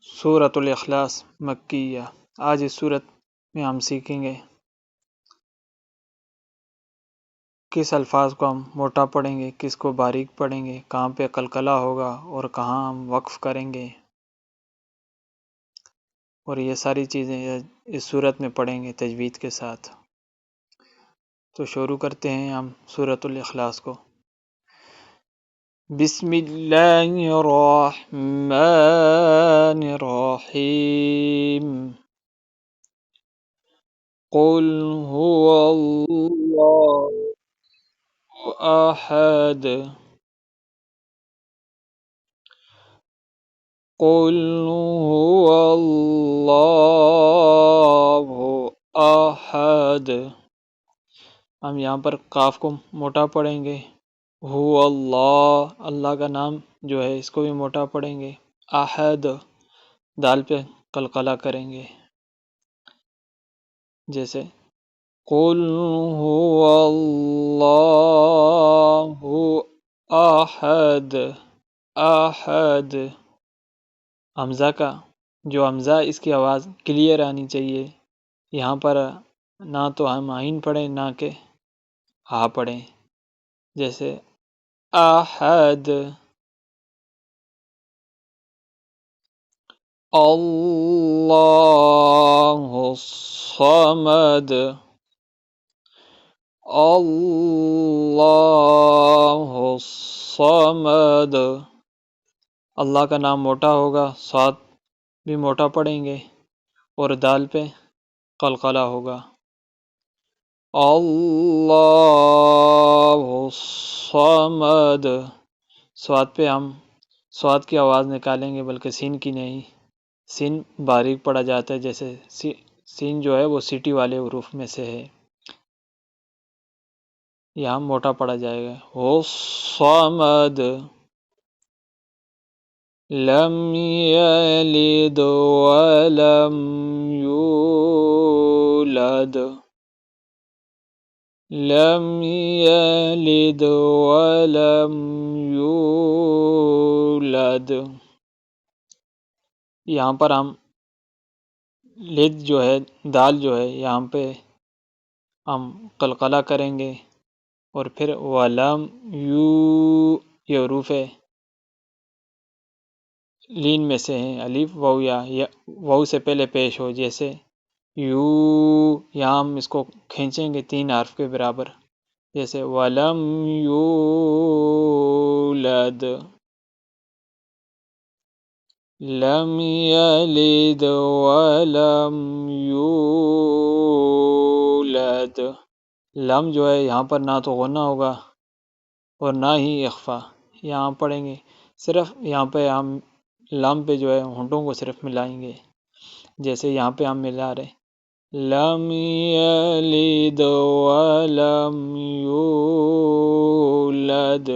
سورۃ الاخلاص مکیہ۔ آج اس سورت میں ہم سیکھیں گے کس الفاظ کو ہم موٹا پڑھیں گے، کس کو باریک پڑھیں گے، کہاں پہ قلقلہ ہوگا اور کہاں ہم وقف کریں گے، اور یہ ساری چیزیں اس سورت میں پڑھیں گے تجوید کے ساتھ۔ تو شروع کرتے ہیں ہم سورۃ الاخلاص کو۔ بسم اللہ الرحمن الرحیم۔ قل هو اللہ احد قل هو اللہ احد۔ ہم یہاں پر قاف کو موٹا پڑھیں گے، هو اللہ، اللہ کا نام جو ہے اس کو بھی موٹا پڑھیں گے، احد دال پہ قلقلہ کریں گے، جیسے قل هو اللہ احد احد۔ حمزہ کا جو حمزہ اس کی آواز کلیئر آنی چاہیے، یہاں پر نہ تو ہم آئین پڑھیں نہ کہ ہا پڑھیں، جیسے احد، اللہ الصمد، اللہ الصمد۔ اللہ کا نام موٹا ہوگا، صاد بھی موٹا پڑھیں گے اور دال پہ قلقلہ ہوگا، اللہ الصمد۔ صاد پہ ہم صاد کی آواز نکالیں گے بلکہ سین کی نہیں، سین باریک پڑھا جاتا ہے، جیسے سین جو ہے وہ سٹی والے حروف میں سے ہے، یہاں موٹا پڑھا جائے گا، الصمد، لم یلد ولم یولد، لم یلد ولم یولد۔ یہاں پر ہم لد جو ہے، دال جو ہے، یہاں پہ ہم قلقلہ کریں گے، اور پھر ولم یو، یہ حروف لین میں سے ہیں، الف واو یا واو سے پہلے پیش ہو، جیسے یو، یہاں ہم اس کو کھینچیں گے 3 حرف کے برابر، جیسے ولم یولد، لم یلد ولم یولد۔ لم جو ہے یہاں پر نہ تو غنہ ہوگا اور نہ ہی اخفا، یہاں پڑھیں گے، صرف یہاں پہ ہم لم پہ جو ہے ہونٹوں کو صرف ملائیں گے، جیسے یہاں پہ ہم ملا رہے لم یلد ولم یولد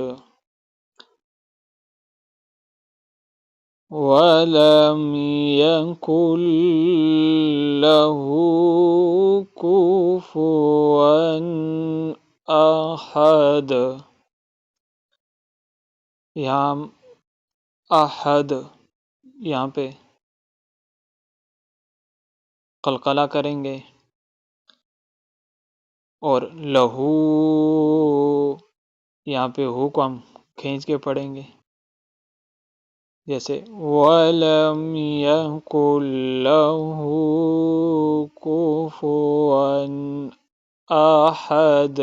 ولم یکن لہ کفوا احد۔ یہاں ہم احد یہاں پہ قلقلہ کریں گے، اور لہو یہاں پہ ہو کو ہم کھینچ کے پڑھیں گے، جیسے وَلَمْ يَكُنْ لَهُ كُفُوًا أَحَدٌ۔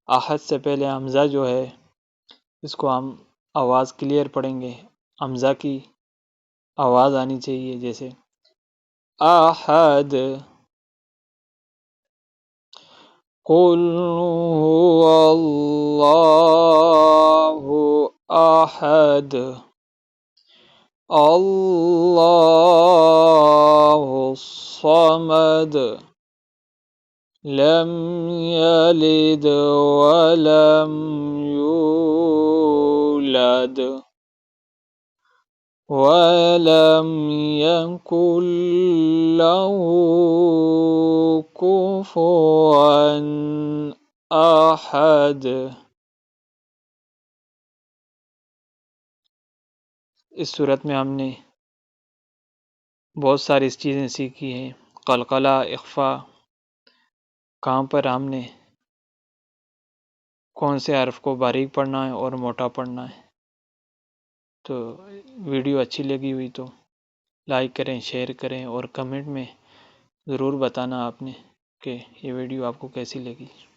احد سے پہلے حمزہ جو ہے اس کو ہم آواز کلیئر پڑھیں گے، حمزہ کی آواز آنی چاہیے، جیسے احد، قل هو اللہ احد، اللہ الصمد، لم یلد ولم یولد ولم یکن لہ کفوا احد۔ اس صورت میں ہم نے بہت ساری چیزیں سیکھی ہیں، قلقلہ، اخفا، کہاں پر ہم نے کون سے حرف کو باریک پڑھنا ہے اور موٹا پڑھنا ہے۔ تو ویڈیو اچھی لگی ہوئی تو لائک کریں، شیئر کریں اور کمنٹ میں ضرور بتانا آپ نے کہ یہ ویڈیو آپ کو کیسی لگی۔